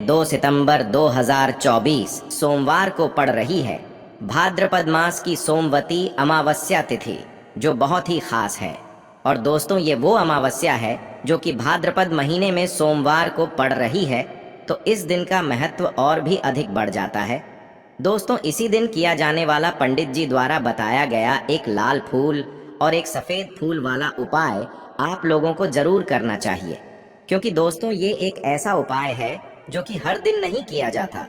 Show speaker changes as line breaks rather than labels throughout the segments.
2 सितंबर 2024 सोमवार को पड़ रही है भाद्रपद मास की सोमवती अमावस्या तिथि, जो बहुत ही खास है। और दोस्तों, ये वो अमावस्या है जो कि भाद्रपद महीने में सोमवार को पड़ रही है, तो इस दिन का महत्व और भी अधिक बढ़ जाता है। दोस्तों, इसी दिन किया जाने वाला पंडित जी द्वारा बताया गया एक लाल फूल और एक सफ़ेद फूल वाला उपाय आप लोगों को जरूर करना चाहिए, क्योंकि दोस्तों ये एक ऐसा उपाय है जो कि हर दिन नहीं किया जाता।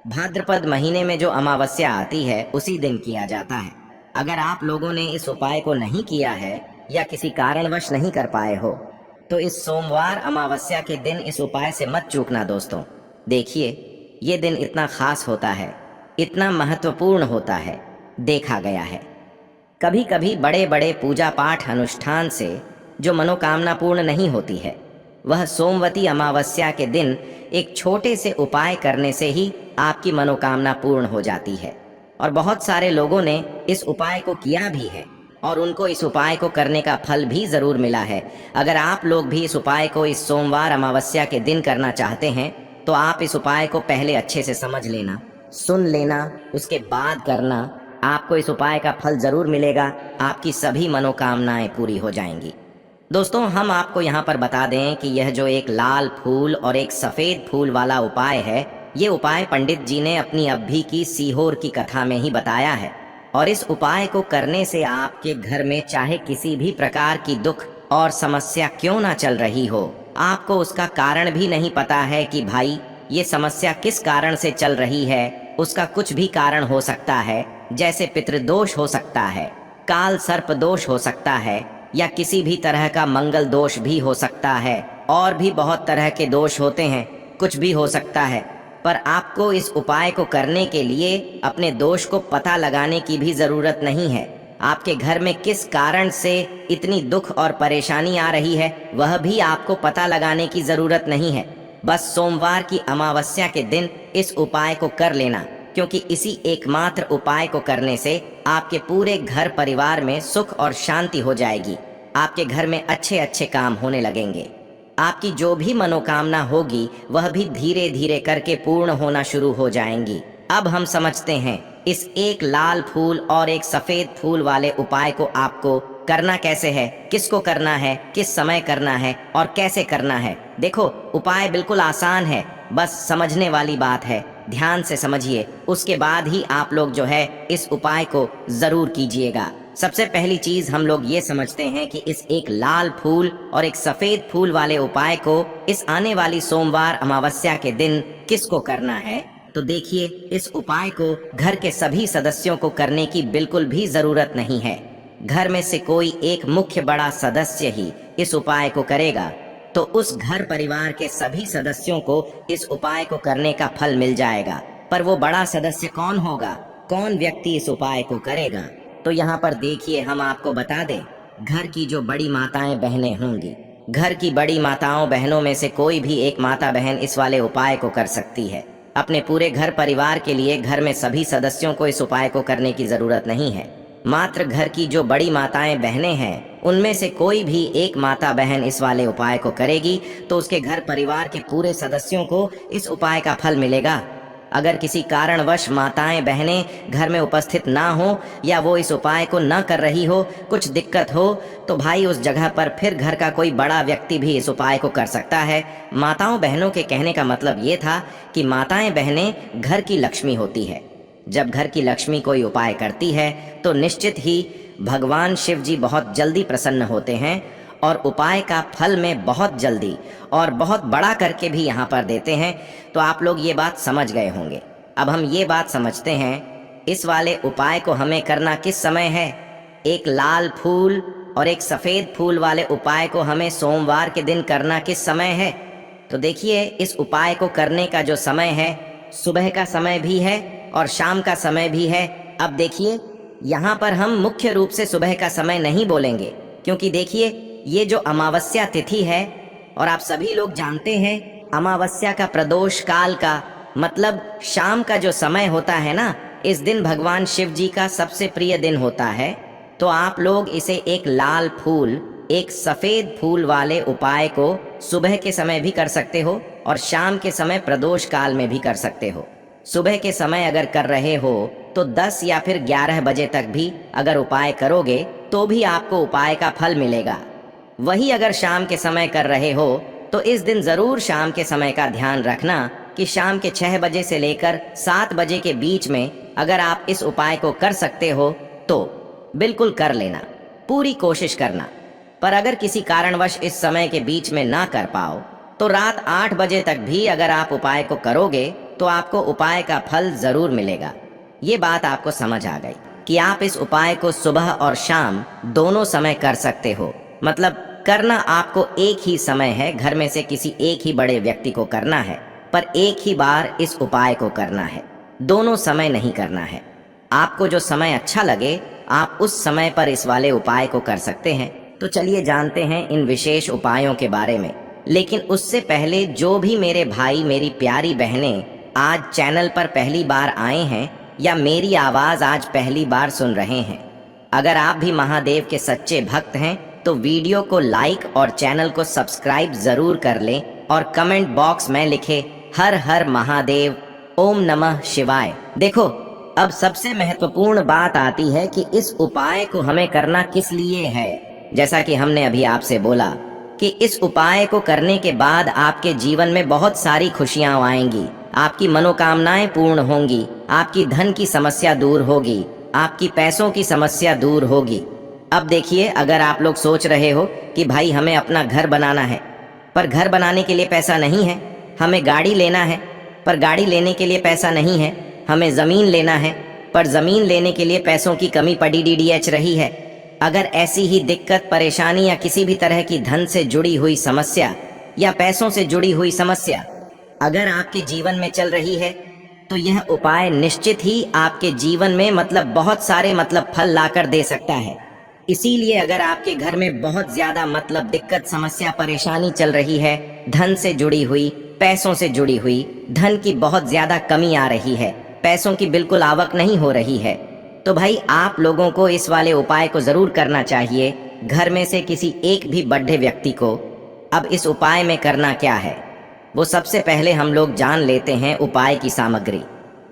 भाद्रपद महीने में जो अमावस्या आती है उसी दिन किया जाता है। अगर आप लोगों ने इस उपाय को नहीं किया है या किसी कारणवश नहीं कर पाए हो, तो इस सोमवार अमावस्या के दिन इस उपाय से मत चूकना दोस्तों। देखिए, ये दिन इतना खास होता है, इतना महत्वपूर्ण होता है, देखा गया है कभी कभी बड़े बड़े पूजा पाठ अनुष्ठान से जो मनोकामना पूर्ण नहीं होती है, वह सोमवती अमावस्या के दिन एक छोटे से उपाय करने से ही आपकी मनोकामना पूर्ण हो जाती है। और बहुत सारे लोगों ने इस उपाय को किया भी है और उनको इस उपाय को करने का फल भी जरूर मिला है। अगर आप लोग भी इस उपाय को इस सोमवार अमावस्या के दिन करना चाहते हैं, तो आप इस उपाय को पहले अच्छे से समझ लेना, सुन लेना, उसके बाद करना। आपको इस उपाय का फल जरूर मिलेगा, आपकी सभी मनोकामनाएं पूरी हो जाएंगी। दोस्तों, हम आपको यहाँ पर बता दें कि यह जो एक लाल फूल और एक सफ़ेद फूल वाला उपाय है, ये उपाय पंडित जी ने अपनी अभी की सीहोर की कथा में ही बताया है। और इस उपाय को करने से आपके घर में चाहे किसी भी प्रकार की दुख और समस्या क्यों ना चल रही हो, आपको उसका कारण भी नहीं पता है कि भाई ये समस्या किस कारण से चल रही है, उसका कुछ भी कारण हो सकता है। जैसे पितृदोष हो सकता है, काल सर्प दोष हो सकता है, या किसी भी तरह का मंगल दोष भी हो सकता है, और भी बहुत तरह के दोष होते हैं, कुछ भी हो सकता है। पर आपको इस उपाय को करने के लिए अपने दोष को पता लगाने की भी जरूरत नहीं है। आपके घर में किस कारण से इतनी दुख और परेशानी आ रही है, वह भी आपको पता लगाने की जरूरत नहीं है। बस सोमवार की अमावस्या के दिन इस उपाय को कर लेना, क्योंकि इसी एकमात्र उपाय को करने से आपके पूरे घर परिवार में सुख और शांति हो जाएगी। आपके घर में अच्छे अच्छे काम होने लगेंगे। आपकी जो भी मनोकामना होगी वह भी धीरे धीरे करके पूर्ण होना शुरू हो जाएंगी। अब हम समझते हैं इस एक लाल फूल और एक सफेद फूल वाले उपाय को आपको करना कैसे है, किसको करना है, किस समय करना है और कैसे करना है। देखो, उपाय बिल्कुल आसान है, बस समझने वाली बात है। ध्यान से समझिए, उसके बाद ही आप लोग जो है इस उपाय को जरूर कीजिएगा। सबसे पहली चीज हम लोग ये समझते हैं कि इस एक लाल फूल और एक सफेद फूल वाले उपाय को इस आने वाली सोमवार अमावस्या के दिन किसको करना है। तो देखिए, इस उपाय को घर के सभी सदस्यों को करने की बिल्कुल भी जरूरत नहीं है। घर में से कोई एक मुख्य बड़ा सदस्य ही इस उपाय को करेगा, तो उस घर परिवार के सभी सदस्यों को इस उपाय को करने का फल मिल जाएगा। पर वो बड़ा सदस्य कौन होगा, कौन व्यक्ति इस उपाय को करेगा, तो यहाँ पर देखिए, हम आपको बता दें, घर की जो बड़ी माताएं बहनें होंगी, घर की बड़ी माताओं बहनों में से कोई भी एक माता बहन इस वाले उपाय को कर सकती है। अपने पूरे घर परिवार के लिए घर में सभी सदस्यों को इस उपाय को करने की जरूरत नहीं है। मात्र घर की जो बड़ी माताएं बहनें हैं, उनमें से कोई भी एक माता बहन इस वाले उपाय को करेगी, तो उसके घर परिवार के पूरे सदस्यों को इस उपाय का फल मिलेगा। अगर किसी कारणवश माताएं बहनें घर में उपस्थित ना हो या वो इस उपाय को न कर रही हो, कुछ दिक्कत हो, तो भाई उस जगह पर फिर घर का कोई बड़ा व्यक्ति भी इस उपाय को कर सकता है। माताओं बहनों के कहने का मतलब ये था कि माताएं बहनें घर की लक्ष्मी होती है। जब घर की लक्ष्मी कोई उपाय करती है तो निश्चित ही भगवान शिव जी बहुत जल्दी प्रसन्न होते हैं और उपाय का फल में बहुत जल्दी और बहुत बड़ा करके भी यहाँ पर देते हैं। तो आप लोग ये बात समझ गए होंगे। अब हम ये बात समझते हैं, इस वाले उपाय को हमें करना किस समय है। एक लाल फूल और एक सफ़ेद फूल वाले उपाय को हमें सोमवार के दिन करना किस समय है। तो देखिए, इस उपाय को करने का जो समय है, सुबह का समय भी है और शाम का समय भी है। अब देखिए, यहाँ पर हम मुख्य रूप से सुबह का समय नहीं बोलेंगे, क्योंकि देखिए, ये जो अमावस्या तिथि है, और आप सभी लोग जानते हैं अमावस्या का प्रदोष काल का मतलब शाम का जो समय होता है ना, इस दिन भगवान शिव जी का सबसे प्रिय दिन होता है। तो आप लोग इसे एक लाल फूल एक सफेद फूल वाले उपाय को सुबह के समय भी कर सकते हो और शाम के समय प्रदोष काल में भी कर सकते हो। सुबह के समय अगर कर रहे हो तो 10 या फिर 11 बजे तक भी अगर उपाय करोगे तो भी आपको उपाय का फल मिलेगा। वही अगर शाम के समय कर रहे हो तो इस दिन जरूर शाम के समय का ध्यान रखना कि शाम के 6 बजे से लेकर 7 बजे के बीच में अगर आप इस उपाय को कर सकते हो तो बिल्कुल कर लेना, पूरी कोशिश करना। पर अगर किसी कारणवश इस समय के बीच में ना कर पाओ तो रात 8 बजे तक भी अगर आप उपाय को करोगे तो आपको उपाय का फल जरूर मिलेगा। ये बात आपको समझ आ गई कि आप इस उपाय को सुबह और शाम दोनों समय कर सकते हो। मतलब करना आपको एक ही समय है, घर में से किसी एक ही बड़े व्यक्ति को करना है, पर एक ही बार इस उपाय को करना है, दोनों समय नहीं करना है। आपको जो समय अच्छा लगे आप उस समय पर इस वाले उपाय को कर सकते हैं। तो चलिए जानते हैं इन विशेष उपायों के बारे में। लेकिन उससे पहले जो भी मेरे भाई मेरी प्यारी बहनें आज चैनल पर पहली बार आए हैं या मेरी आवाज आज पहली बार सुन रहे हैं, अगर आप भी महादेव के सच्चे भक्त हैं तो वीडियो को लाइक और चैनल को सब्सक्राइब जरूर कर लें और कमेंट बॉक्स में लिखे हर हर महादेव, ओम नमः शिवाय। देखो, अब सबसे महत्वपूर्ण बात आती है कि इस उपाय को हमें करना किस लिए है। जैसा कि हमने अभी आपसे बोला कि इस उपाय को करने के बाद आपके जीवन में बहुत सारी खुशियां आएंगी, आपकी मनोकामनाएं पूर्ण होंगी, आपकी धन की समस्या दूर होगी, आपकी पैसों की समस्या दूर होगी। अब देखिए, अगर आप लोग सोच रहे हो कि भाई हमें अपना घर बनाना है पर घर बनाने के लिए पैसा नहीं है, हमें गाड़ी लेना है पर गाड़ी लेने के लिए पैसा नहीं है, हमें ज़मीन लेना है पर ज़मीन लेने के लिए पैसों की कमी पड़ी डीडीएच रही है। अगर ऐसी ही दिक्कत, परेशानी या किसी भी तरह की धन से जुड़ी हुई समस्या या पैसों से जुड़ी हुई समस्या अगर आपके जीवन में चल रही है तो यह उपाय निश्चित ही आपके जीवन में बहुत सारे फल लाकर दे सकता है। इसीलिए अगर आपके घर में बहुत ज्यादा दिक्कत, समस्या, परेशानी चल रही है, धन से जुड़ी हुई, पैसों से जुड़ी हुई, धन की बहुत ज्यादा कमी आ रही है, पैसों की बिल्कुल आवक नहीं हो रही है, तो भाई आप लोगों को इस वाले उपाय को जरूर करना चाहिए, घर में से किसी एक भी बड्ढे व्यक्ति को। अब इस उपाय में करना क्या है, वो सबसे पहले हम लोग जान लेते हैं उपाय की सामग्री।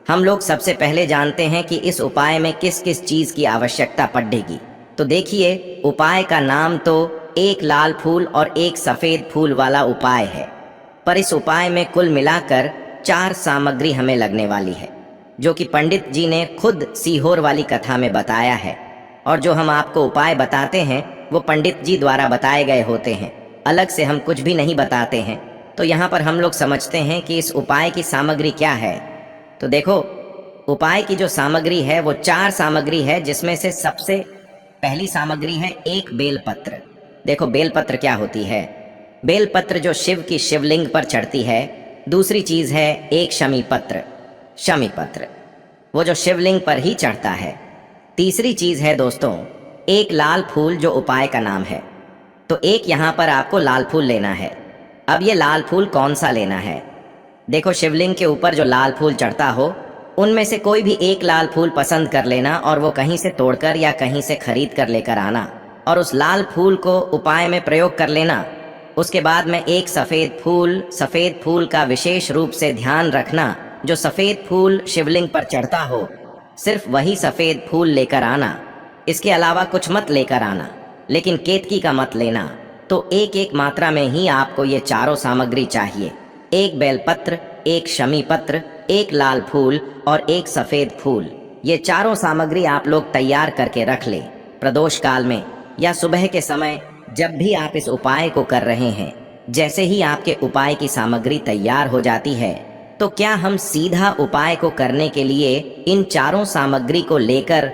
हम लोग सबसे पहले जानते हैं कि इस उपाय में किस किस चीज की आवश्यकता पड़ेगी। तो देखिए, उपाय का नाम तो एक लाल फूल और एक सफेद फूल वाला उपाय है, पर इस उपाय में कुल मिलाकर 4 सामग्री हमें लगने वाली है, जो कि पंडित जी ने खुद सीहोर वाली कथा में बताया है। और जो हम आपको उपाय बताते हैं वो पंडित जी द्वारा बताए गए होते हैं, अलग से हम कुछ भी नहीं बताते हैं। तो यहाँ पर हम लोग समझते हैं कि इस उपाय की सामग्री क्या है। तो देखो, उपाय की जो सामग्री है वो 4 सामग्री है, जिसमें से सबसे पहली सामग्री है एक बेलपत्र। देखो, बेलपत्र क्या होती है? बेलपत्र जो शिव की शिवलिंग पर चढ़ती है। दूसरी चीज है एक शमी पत्र, शमी पत्र वो जो शिवलिंग पर ही चढ़ता है। तीसरी चीज है दोस्तों एक लाल फूल, जो उपाय का नाम है। तो एक यहाँ पर आपको लाल फूल लेना है। अब ये लाल फूल कौन सा लेना है? देखो, शिवलिंग के ऊपर जो लाल फूल चढ़ता हो उनमें से कोई भी एक लाल फूल पसंद कर लेना और वो कहीं से तोड़कर या कहीं से खरीद कर लेकर आना और उस लाल फूल को उपाय में प्रयोग कर लेना। उसके बाद में एक सफेद फूल का विशेष रूप से ध्यान रखना। जो सफेद फूल शिवलिंग पर चढ़ता हो सिर्फ वही सफेद फूल लेकर आना, इसके अलावा कुछ मत लेकर आना, लेकिन केतकी का मत लेना। तो एक एक मात्रा में ही आपको ये चारों सामग्री चाहिए। एक बेलपत्र, एक शमी पत्र, एक लाल फूल और एक सफेद फूल। ये चारों सामग्री आप लोग तैयार करके रख ले। प्रदोष काल में या सुबह के समय जब भी आप इस उपाय को कर रहे हैं, जैसे ही आपके उपाय की सामग्री तैयार हो जाती है तो क्या हम सीधा उपाय को करने के लिए इन चारों सामग्री को लेकर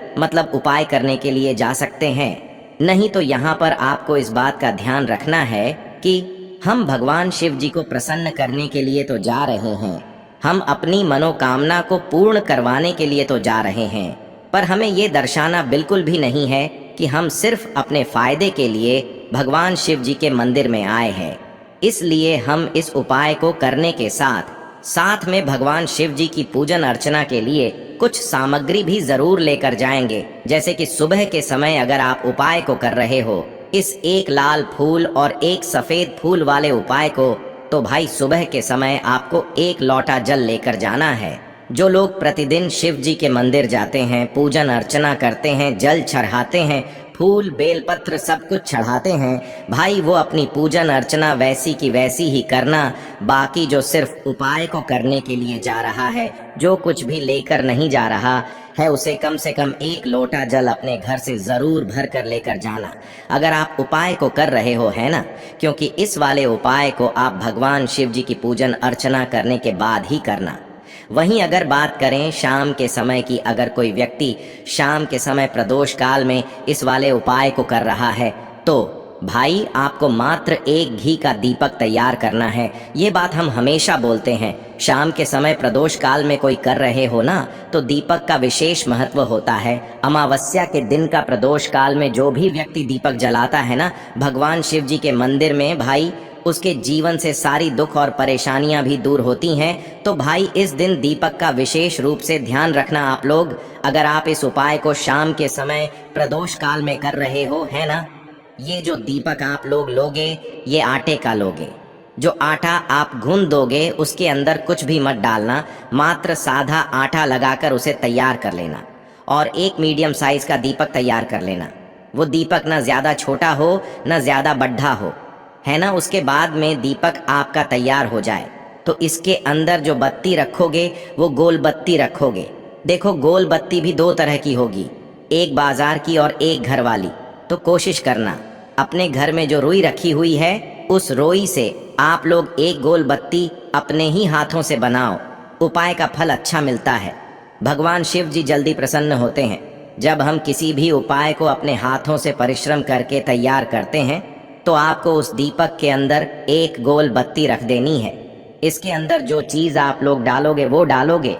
उपाय करने के लिए जा सकते हैं? नहीं, तो यहाँ पर आपको इस बात का ध्यान रखना है कि हम भगवान शिव जी को प्रसन्न करने के लिए तो जा रहे हैं, हम अपनी मनोकामना को पूर्ण करवाने के लिए तो जा रहे हैं, पर हमें ये दर्शाना बिल्कुल भी नहीं है कि हम सिर्फ अपने फायदे के लिए भगवान शिव जी के मंदिर में आए हैं। इसलिए हम इस उपाय को करने के साथ साथ में भगवान शिव जी की पूजन अर्चना के लिए कुछ सामग्री भी जरूर लेकर जाएंगे। जैसे कि सुबह के समय अगर आप उपाय को कर रहे हो, इस एक लाल फूल और एक सफेद फूल वाले उपाय को तो भाई सुबह के समय आपको 1 लोटा जल लेकर जाना है। जो लोग प्रतिदिन शिव जी के मंदिर जाते हैं, पूजन अर्चना करते हैं, जल चढ़ाते हैं, फूल बेलपत्र सब कुछ चढ़ाते हैं, भाई वो अपनी पूजन अर्चना वैसी की वैसी ही करना। बाकी जो सिर्फ उपाय को करने के लिए जा रहा है, जो कुछ भी लेकर नहीं जा रहा है, उसे कम से कम 1 लोटा जल अपने घर से जरूर भर कर लेकर जाना। अगर आप उपाय को कर रहे हो, है ना, क्योंकि इस वाले उपाय को आप भगवान शिव जी की पूजन अर्चना करने के बाद ही करना। वहीं अगर बात करें शाम के समय की, अगर कोई व्यक्ति शाम के समय प्रदोष काल में इस वाले उपाय को कर रहा है, तो भाई आपको मात्र 1 घी का दीपक तैयार करना है। ये बात हम हमेशा बोलते हैं। शाम के समय प्रदोष काल में कोई कर रहे हो ना, तो दीपक का विशेष महत्व होता है। अमावस्या के दिन का प्रदोष काल में जो भी व्यक्ति दीपक जलाता है ना भगवान शिव जी के मंदिर में, भाई उसके जीवन से सारी दुख और परेशानियां भी दूर होती हैं। तो भाई इस दिन दीपक का विशेष रूप से ध्यान रखना आप लोग। अगर आप इस उपाय को शाम के समय प्रदोष काल में कर रहे हो, है ना, ये जो दीपक आप लोग लोगे, ये आटे का लोगे। जो आटा आप गूंद दोगे उसके अंदर कुछ भी मत डालना, मात्र सादा आटा लगाकर उसे तैयार कर लेना और 1 मीडियम साइज का दीपक तैयार कर लेना। वो दीपक ना ज्यादा छोटा हो ना ज्यादा बड्ढा हो, है ना। उसके बाद में दीपक आपका तैयार हो जाए तो इसके अंदर जो बत्ती रखोगे वो गोल बत्ती रखोगे। देखो गोल बत्ती भी 2 तरह की होगी, एक बाजार की और एक घर वाली। तो कोशिश करना अपने घर में जो रुई रखी हुई है उस रुई से आप लोग 1 गोल बत्ती अपने ही हाथों से बनाओ। उपाय का फल अच्छा मिलता है। भगवान शिव जी जल्दी प्रसन्न होते हैं। जब हम किसी भी उपाय को अपने हाथों से परिश्रम करके तैयार करते हैं तो आपको उस दीपक के अंदर 1 गोल बत्ती रख देनी है। इसके अंदर जो चीज आप लोग डालोगे वो डालोगे।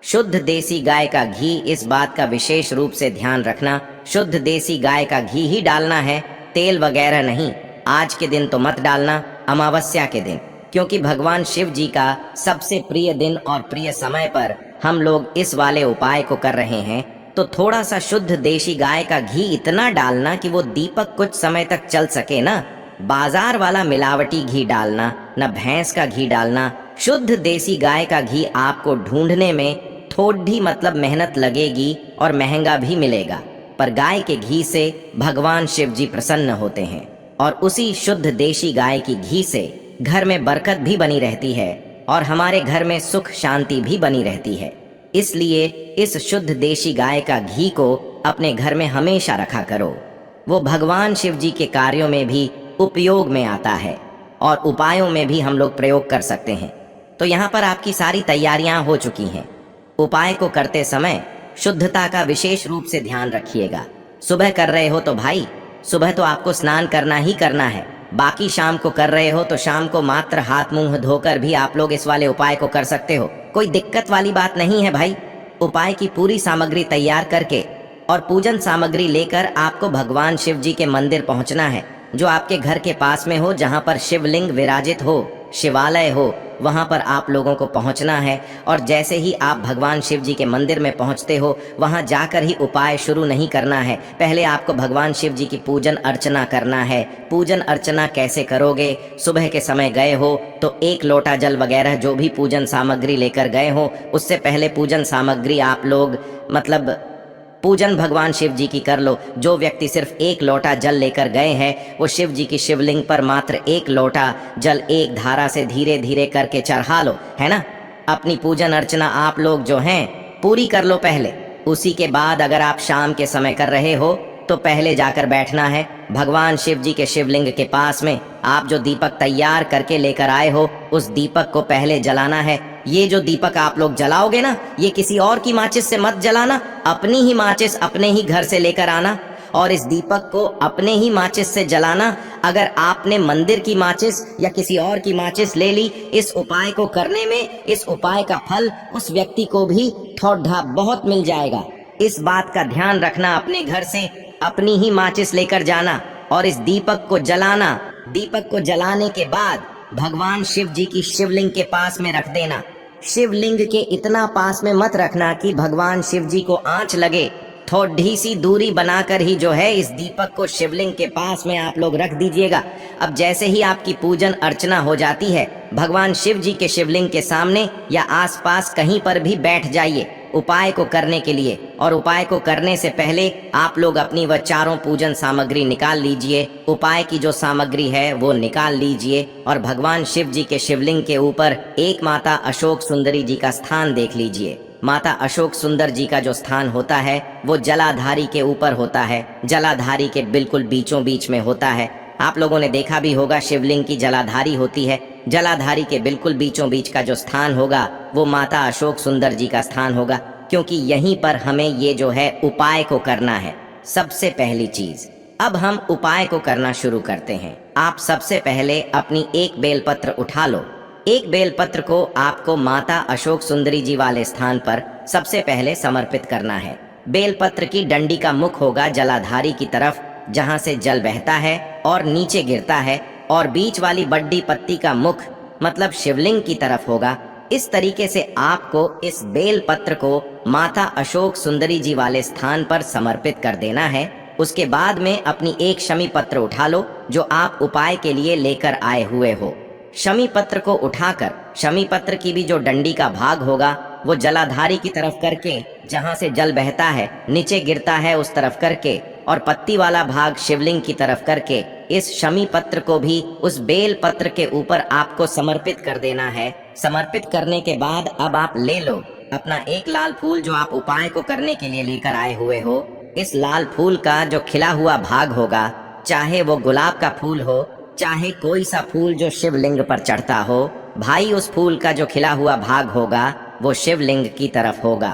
शुद्ध देसी गाय का घी, इस बात का विशेष रूप से ध्यान रखना, शुद्ध देसी गाय का घी ही डालना है, तेल वगैरह नहीं। आज के दिन तो मत डालना, अमावस्या के दिन, क्योंकि भगवान शिव जी का सबसे प्रिय दिन और प्रिय समय पर हम लोग इस वाले उपाय को कर रहे हैं। तो थोड़ा सा शुद्ध देसी गाय का घी इतना डालना कि वो दीपक कुछ समय तक चल सके ना। बाजार वाला मिलावटी घी डालना, न भैंस का घी डालना। शुद्ध देसी गाय का घी आपको ढूंढने में थोड़ी मतलब मेहनत लगेगी और महंगा भी मिलेगा, पर गाय के घी से भगवान शिव जी प्रसन्न होते हैं और उसी शुद्ध देसी गाय की घी से घर में बरकत भी बनी रहती है और हमारे घर में सुख शांति भी बनी रहती है। इसलिए इस शुद्ध देसी गाय का घी को अपने घर में हमेशा रखा करो। वो भगवान शिव जी के कार्यों में भी उपयोग में आता है और उपायों में भी हम लोग प्रयोग कर सकते हैं। तो यहाँ पर आपकी सारी तैयारियां हो चुकी हैं। उपाय को करते समय शुद्धता का विशेष रूप से ध्यान रखिएगा। सुबह कर रहे हो तो भाई सुबह तो आपको स्नान करना ही करना है। बाकी शाम को कर रहे हो तो शाम को मात्र हाथ मुंह धोकर भी आप लोग इस वाले उपाय को कर सकते हो। कोई दिक्कत वाली बात नहीं है भाई। उपाय की पूरी सामग्री तैयार करके और पूजन सामग्री लेकर आपको भगवान शिव जी के मंदिर पहुंचना है, जो आपके घर के पास में हो, जहां पर शिवलिंग विराजित हो, शिवालय हो, वहां पर आप लोगों को पहुंचना है। और जैसे ही आप भगवान शिव जी के मंदिर में पहुंचते हो, वहां जाकर ही उपाय शुरू नहीं करना है। पहले आपको भगवान शिव जी की पूजन अर्चना करना है। पूजन अर्चना कैसे करोगे? सुबह के समय गए हो तो 1 लोटा जल वगैरह जो भी पूजन सामग्री लेकर गए हो, उससे पहले पूजन सामग्री आप लोग मतलब पूजन भगवान शिव जी की कर लो। जो व्यक्ति सिर्फ 1 लोटा जल लेकर गए हैं वो शिव जी की शिवलिंग पर मात्र 1 लोटा जल एक धारा से धीरे धीरे करके चढ़ा लो, है ना। अपनी पूजन अर्चना आप लोग जो हैं पूरी कर लो पहले। उसी के बाद अगर आप शाम के समय कर रहे हो तो पहले जाकर बैठना है भगवान शिव जी के शिवलिंग के पास में। आप जो दीपक तैयार करके लेकर आए हो उस दीपक को पहले जलाना है। ये जो दीपक आप लोग जलाओगे ना, ये किसी और की माचिस से मत जलाना, अपनी ही माचिस अपने ही घर से लेकर आना और इस दीपक को अपने ही माचिस से जलाना। अगर आपने मंदिर की माचिस या किसी और की माचिस ले ली, इस उपाय को करने में इस उपाय का फल उस व्यक्ति को भी थोड़ा बहुत मिल जाएगा। इस बात का ध्यान रखना, अपने घर से अपनी ही माचिस लेकर जाना और इस दीपक को जलाना। दीपक को जलाने के बाद भगवान शिव जी की शिवलिंग के पास में रख देना। शिवलिंग के इतना पास में मत रखना कि भगवान शिव जी को आंच लगे, थोड़ी सी दूरी बनाकर ही जो है इस दीपक को शिवलिंग के पास में आप लोग रख दीजिएगा। अब जैसे ही आपकी पूजन अर्चना हो जाती है, भगवान शिव जी के शिवलिंग के सामने या आसपास कहीं पर भी बैठ जाइए उपाय को करने के लिए। और उपाय को करने से पहले आप लोग अपनी वह चारों पूजन सामग्री निकाल लीजिए। उपाय की जो सामग्री है वो निकाल लीजिए और भगवान शिव जी के शिवलिंग के ऊपर एक माता अशोक सुंदरी जी का स्थान देख लीजिए। माता अशोक सुंदर जी का जो स्थान होता है वो जलाधारी के ऊपर होता है, जलाधारी के बिल्कुल बीचों बीच में होता है। आप लोगों ने देखा भी होगा शिवलिंग की जलाधारी होती है। जलाधारी के बिल्कुल बीचों बीच का जो स्थान होगा वो माता अशोक सुंदर जी का स्थान होगा, क्योंकि यहीं पर हमें ये जो है उपाय को करना है। सबसे पहली चीज, अब हम उपाय को करना शुरू करते हैं। आप सबसे पहले अपनी एक बेलपत्र उठा लो। एक बेलपत्र को आपको माता अशोक सुंदरी जी वाले स्थान पर सबसे पहले समर्पित करना है। बेलपत्र की डंडी का मुख होगा जलाधारी की तरफ, जहां से जल बहता है और नीचे गिरता है, और बीच वाली बड्डी पत्ती का मुख मतलब शिवलिंग की तरफ होगा। इस तरीके से आपको इस बेल पत्र को माता अशोक सुंदरी जी वाले स्थान पर समर्पित कर देना है। उसके बाद में अपनी एक शमी पत्र उठा लो जो आप उपाय के लिए लेकर आए हुए हो। शमी पत्र को उठाकर शमी पत्र की भी जो डंडी का भाग होगा वो जलाधारी की तरफ करके, जहां से जल बहता है नीचे गिरता है उस तरफ करके, और पत्ती वाला भाग शिवलिंग की तरफ करके इस शमी पत्र को भी उस बेल पत्र के ऊपर आपको समर्पित कर देना है। समर्पित करने के बाद अब आप ले लो अपना एक लाल फूल जो आप उपाय को करने के लिए लेकर आए हुए हो। इस लाल फूल का जो खिला हुआ भाग होगा, चाहे वो गुलाब का फूल हो, चाहे कोई सा फूल जो शिवलिंग पर चढ़ता हो, भाई उस फूल का जो खिला हुआ भाग होगा वो शिवलिंग की तरफ होगा।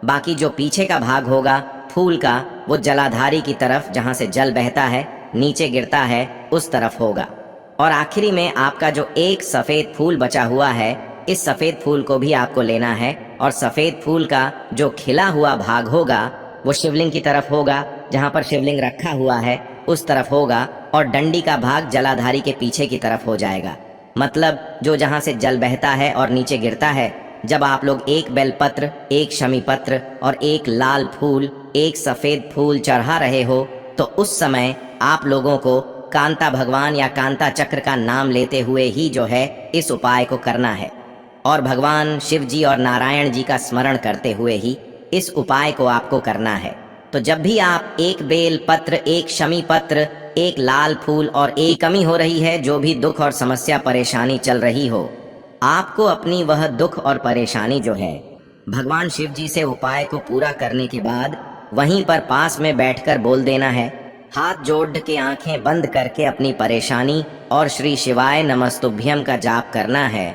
बाकी जो पीछे का भाग होगा फूल का वो जलाधारी की तरफ, जहां से जल बहता है नीचे गिरता है उस तरफ होगा। और आखिरी में आपका जो एक सफेद फूल बचा हुआ है, इस सफेद फूल को भी आपको लेना है और सफेद फूल का जो खिला हुआ भाग होगा वो शिवलिंग की तरफ होगा, जहां पर शिवलिंग रखा हुआ है उस तरफ होगा, और डंडी का भाग जलाधारी के पीछे की तरफ हो जाएगा। मतलब जो जहां से जल बहता है और नीचे गिरता है, जब आप लोग एक बेलपत्र, एक शमी पत्र और एक लाल फूल, एक सफेद फूल चढ़ा रहे हो, तो उस समय आप लोगों को कांता भगवान या कांता चक्र का नाम लेते हुए ही जो है इस उपाय को करना है, और भगवान शिव जी और नारायण जी का स्मरण करते हुए ही इस उपाय को आपको करना है। तो जब भी आप एक बेल पत्र, एक शमी पत्र, एक लाल फूल और एक कमी हो रही है, जो भी दुख और समस्या परेशानी चल रही हो, आपको अपनी वह दुख और परेशानी जो है भगवान शिव जी से उपाय को पूरा करने के बाद वहीं पर पास में बैठकर बोल देना है। हाथ जोड़ के आंखें बंद करके अपनी परेशानी और श्री शिवाय नमस्तुभ्यम का जाप करना है।